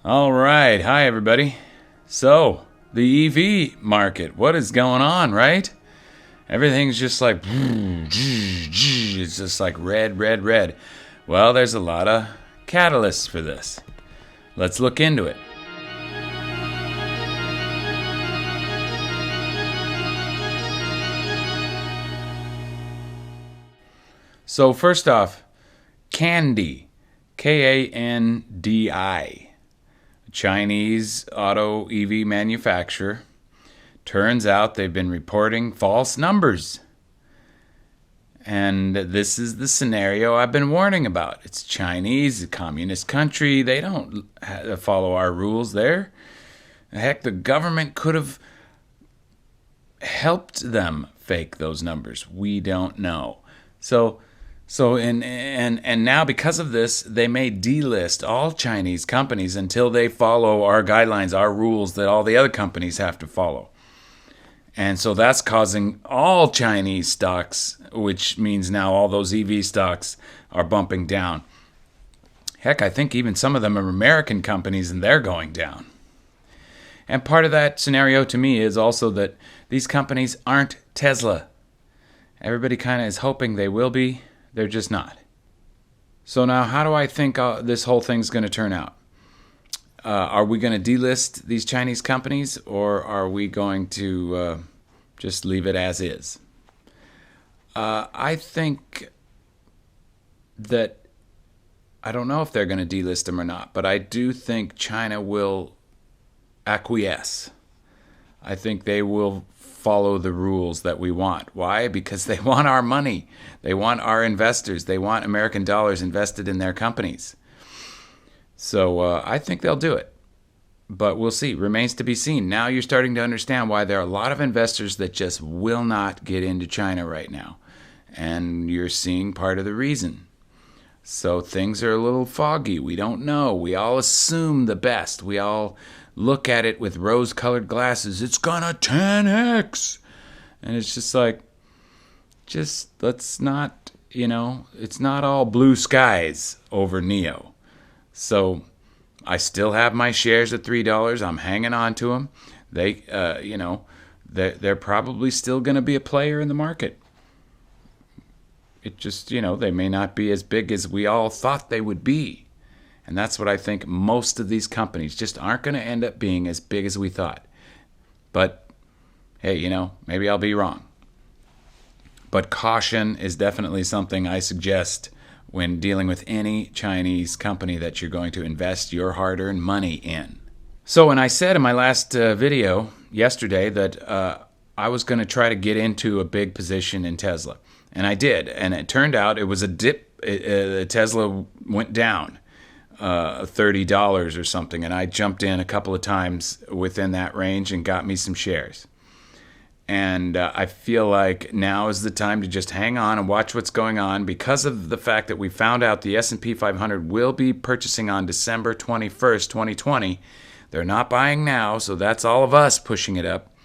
All right. Hi, everybody. So, the EV market, what is going on, right? Everything's just like, it's just like red, red, red. Well, there's a lot of catalysts for this. Let's look into it. So, first off, Kandi, Kandi. Chinese auto EV manufacturer. Turns out they've been reporting false numbers. And this is the scenario I've been warning about. It's Chinese, a communist country. They don't follow our rules there. Heck, the government could have helped them fake those numbers. We don't know. So now because of this, they may delist all Chinese companies until they follow our guidelines, our rules that all the other companies have to follow. And so that's causing all Chinese stocks, which means now all those EV stocks are bumping down. Heck, I think even some of them are American companies and they're going down. And part of that scenario to me is also that these companies aren't Tesla. Everybody kind of is hoping they will be. They're just not. So now how do I think this whole thing's going to turn out? Are we going to delist these Chinese companies, or are we going to just leave it as is? I think that I don't know if they're going to delist them or not, but I do think China will acquiesce. I think they will follow the rules that we want. Why? Because they want our money. They want our investors. They want American dollars invested in their companies. So I think they'll do it. But we'll see. Remains to be seen. Now you're starting to understand why there are a lot of investors that just will not get into China right now. And you're seeing part of the reason. So things are a little foggy. We don't know. We all assume the best. We all look at it with rose-colored glasses. It's gonna 10x. And it's just like, let's not, it's not all blue skies over NEO. So I still have my shares at $3. I'm hanging on to them. They're probably still going to be a player in the market. It just, they may not be as big as we all thought they would be. And that's what I think most of these companies just aren't going to end up being as big as we thought. But, hey, maybe I'll be wrong. But caution is definitely something I suggest when dealing with any Chinese company that you're going to invest your hard-earned money in. So when I said in my last video yesterday that I was going to try to get into a big position in Tesla, and I did, and it turned out it was a dip. Tesla went down $30 or something, and I jumped in a couple of times within that range and got me some shares. And I feel like now is the time to just hang on and watch what's going on, because of the fact that we found out the S&P 500 will be purchasing on December 21st, 2020. They're not buying now, so that's all of us pushing it up.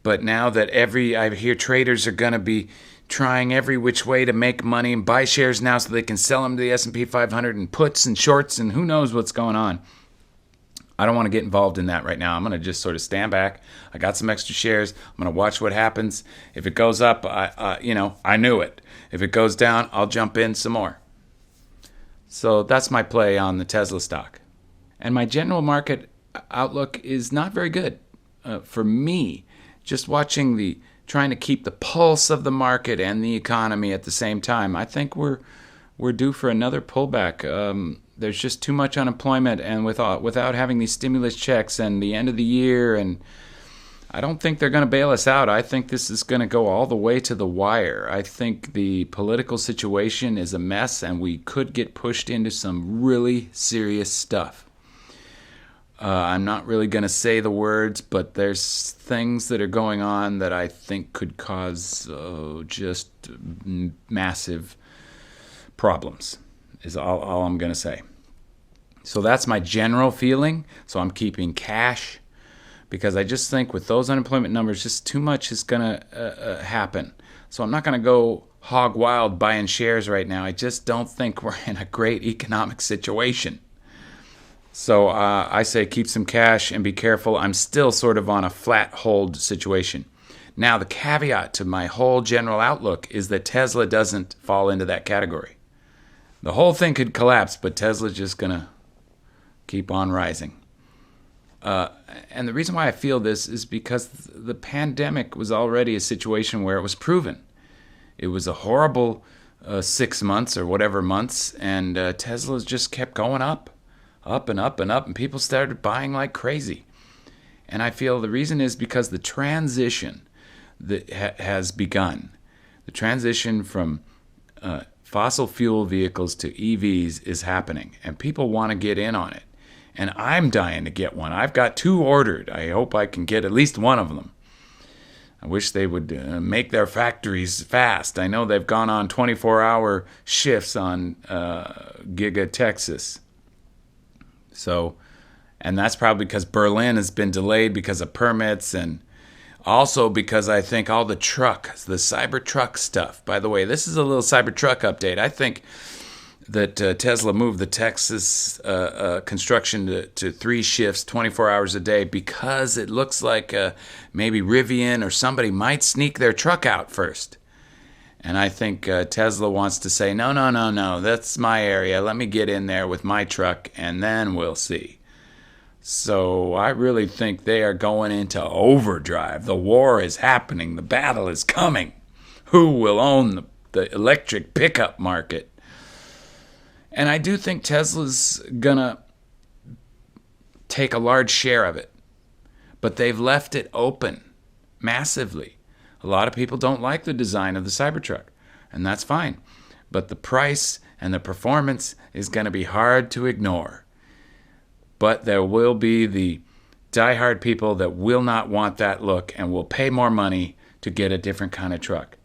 But now that I hear traders are going to be trying every which way to make money and buy shares now so they can sell them to the S&P 500 and puts and shorts and who knows what's going on. I don't want to get involved in that right now. I'm going to just sort of stand back. I got some extra shares. I'm going to watch what happens. If it goes up, I knew it. If it goes down, I'll jump in some more. So that's my play on the Tesla stock. And my general market outlook is not very good for me. Just trying to keep the pulse of the market and the economy at the same time. I think we're due for another pullback. There's just too much unemployment, and without having these stimulus checks and the end of the year, and I don't think they're going to bail us out. I think this is going to go all the way to the wire. I think the political situation is a mess, and we could get pushed into some really serious stuff. I'm not really going to say the words, but there's things that are going on that I think could cause just massive problems, is all I'm going to say. So that's my general feeling. So I'm keeping cash, because I just think with those unemployment numbers, just too much is going to happen. So I'm not going to go hog wild buying shares right now. I just don't think we're in a great economic situation. So I say keep some cash and be careful. I'm still sort of on a flat hold situation. Now, the caveat to my whole general outlook is that Tesla doesn't fall into that category. The whole thing could collapse, but Tesla's just going to keep on rising. And the reason why I feel this is because the pandemic was already a situation where it was proven. It was a horrible 6 months or whatever months, and Tesla's just kept going up and up and up, and people started buying like crazy. And I feel the reason is because the transition that has begun, the transition from fossil fuel vehicles to EVs is happening, and people want to get in on it. And I'm dying to get one. I've got 2 ordered. I hope I can get at least one of them. I wish they would make their factories fast. I know they've gone on 24-hour shifts on Giga Texas. So, and that's probably because Berlin has been delayed because of permits, and also because I think all the Cybertruck stuff. By the way, this is a little Cybertruck update. I think that Tesla moved the Texas construction to 3 shifts, 24 hours a day, because it looks like maybe Rivian or somebody might sneak their truck out first. And I think Tesla wants to say, no, that's my area. Let me get in there with my truck, and then we'll see. So I really think they are going into overdrive. The war is happening. The battle is coming. Who will own the electric pickup market? And I do think Tesla's going to take a large share of it. But they've left it open massively. A lot of people don't like the design of the Cybertruck, and that's fine. But the price and the performance is going to be hard to ignore. But there will be the diehard people that will not want that look and will pay more money to get a different kind of truck.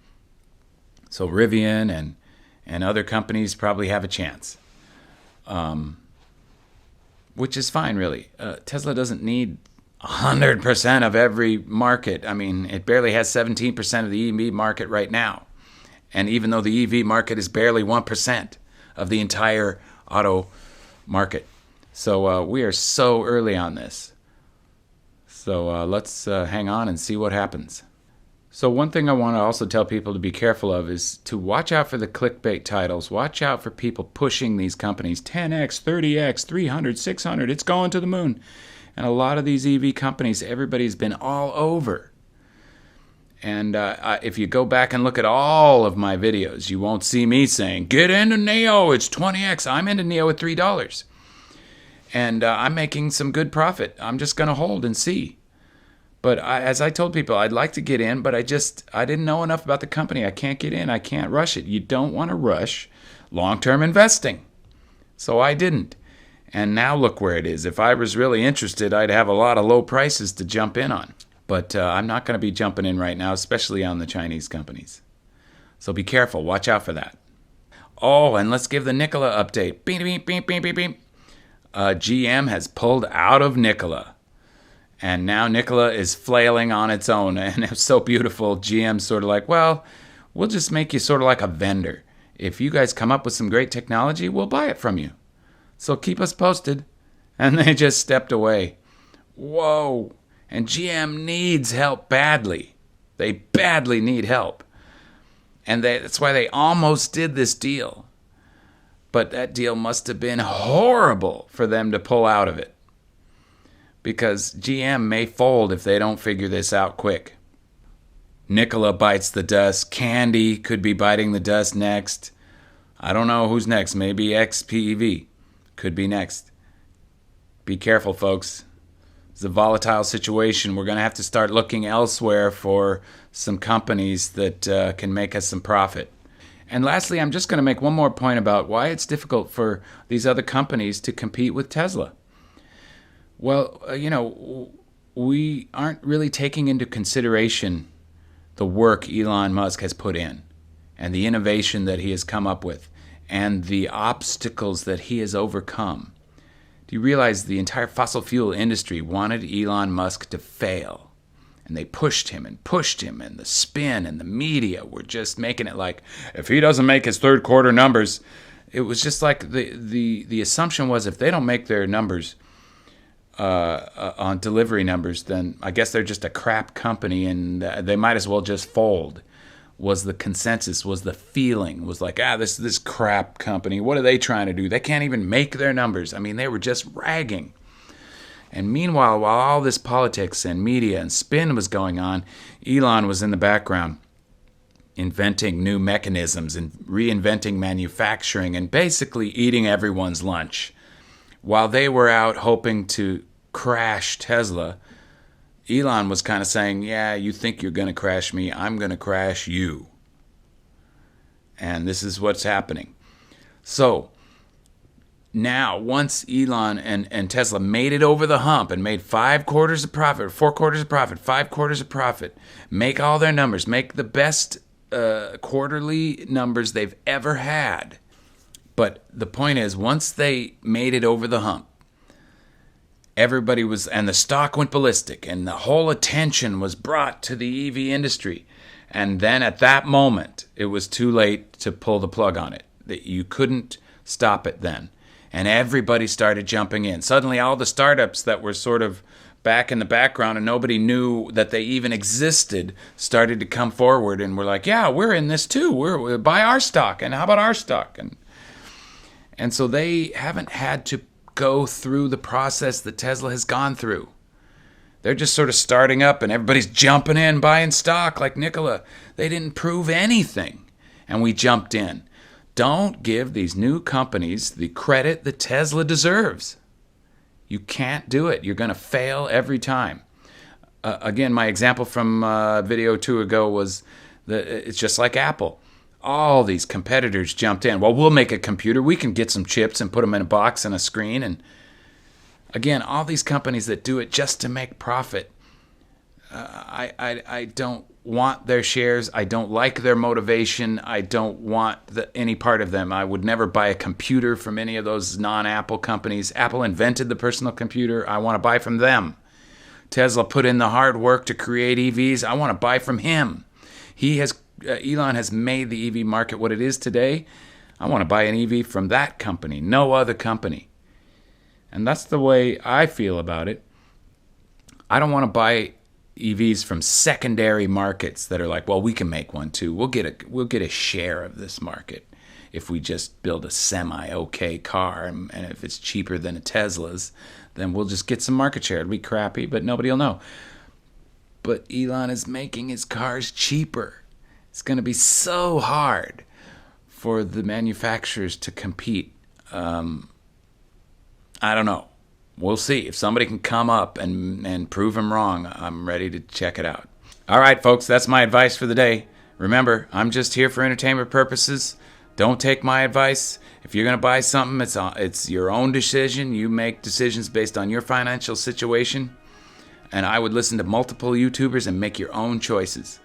So Rivian and other companies probably have a chance, which is fine, really. Tesla doesn't need 100% of every market. I mean, it barely has 17% of the EV market right now. And even though the EV market is barely 1% of the entire auto market. So we are so early on this. So let's hang on and see what happens. So one thing I want to also tell people to be careful of is to watch out for the clickbait titles. Watch out for people pushing these companies 10x, 30x, 300, 600. It's going to the moon. And a lot of these EV companies, everybody's been all over. And if you go back and look at all of my videos, you won't see me saying, get into NIO, it's 20x. I'm into NIO at $3. And I'm making some good profit. I'm just going to hold and see. But as I told people, I'd like to get in, but I didn't know enough about the company. I can't get in. I can't rush it. You don't want to rush long-term investing. So I didn't. And now look where it is. If I was really interested, I'd have a lot of low prices to jump in on. But I'm not going to be jumping in right now, especially on the Chinese companies. So be careful. Watch out for that. Oh, and let's give the Nikola update. Beep, beep, beep, beep, beep, beep. GM has pulled out of Nikola. And now Nikola is flailing on its own. And it was so beautiful. GM's sort of like, well, we'll just make you sort of like a vendor. If you guys come up with some great technology, we'll buy it from you. So keep us posted. And they just stepped away. Whoa. And GM needs help badly. They badly need help. And that's why they almost did this deal. But that deal must have been horrible for them to pull out of it. Because GM may fold if they don't figure this out quick. Nikola bites the dust. Kandi could be biting the dust next. I don't know who's next. Maybe XPEV could be next. Be careful, folks. It's a volatile situation. We're going to have to start looking elsewhere for some companies that can make us some profit. And lastly, I'm just going to make one more point about why it's difficult for these other companies to compete with Tesla. Well, we aren't really taking into consideration the work Elon Musk has put in and the innovation that he has come up with and the obstacles that he has overcome. Do you realize the entire fossil fuel industry wanted Elon Musk to fail? And they pushed him, and the spin and the media were just making it like, if he doesn't make his third quarter numbers, it was just like the assumption was if they don't make their numbers, on delivery numbers, then I guess they're just a crap company, and they might as well just fold. Was the consensus, was the feeling, was like, this crap company, what are they trying to do? They can't even make their numbers. I mean, they were just ragging. And meanwhile, while all this politics and media and spin was going on, Elon was in the background inventing new mechanisms and reinventing manufacturing and basically eating everyone's lunch. While they were out hoping to crash Tesla, Elon was kind of saying, yeah, you think you're going to crash me, I'm going to crash you. And this is what's happening. So now, once Elon and Tesla made it over the hump and made 5 quarters of profit, 4 quarters of profit, 5 quarters of profit, make all their numbers, make the best quarterly numbers they've ever had. But the point is, once they made it over the hump, everybody was, and the stock went ballistic, and the whole attention was brought to the EV industry. And then at that moment, it was too late to pull the plug on it. That you couldn't stop it then. And everybody started jumping in. Suddenly, all the startups that were sort of back in the background and nobody knew that they even existed started to come forward and were like, yeah, we're in this too. We're buy our stock, and how about our stock? And so they haven't had to go through the process that Tesla has gone through. They're just sort of starting up and everybody's jumping in, buying stock like Nikola. They didn't prove anything, and we jumped in. Don't give these new companies the credit that Tesla deserves. You can't do it. You're going to fail every time. Again, my example from video 2 ago was that it's just like Apple. All these competitors jumped in. Well, we'll make a computer. We can get some chips and put them in a box and a screen. And again, all these companies that do it just to make profit, I don't want their shares. I don't like their motivation. I don't want any part of them. I would never buy a computer from any of those non-Apple companies. Apple invented the personal computer. I want to buy from them. Tesla put in the hard work to create EVs. I want to buy from him. Elon has made the EV market what it is today. I want to buy an EV from that company, no other company. And that's the way I feel about it. I don't want to buy EVs from secondary markets that are like, well, we can make one too. We'll get a share of this market if we just build a semi-okay car, and if it's cheaper than a Tesla's, then we'll just get some market share. It'll be crappy, but nobody will know. But Elon is making his cars cheaper. It's going to be so hard for the manufacturers to compete. I don't know. We'll see. If somebody can come up and prove him wrong, I'm ready to check it out. All right, folks, that's my advice for the day. Remember, I'm just here for entertainment purposes. Don't take my advice. If you're going to buy something, it's your own decision. You make decisions based on your financial situation. And I would listen to multiple YouTubers and make your own choices.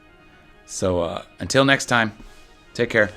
So until next time, take care.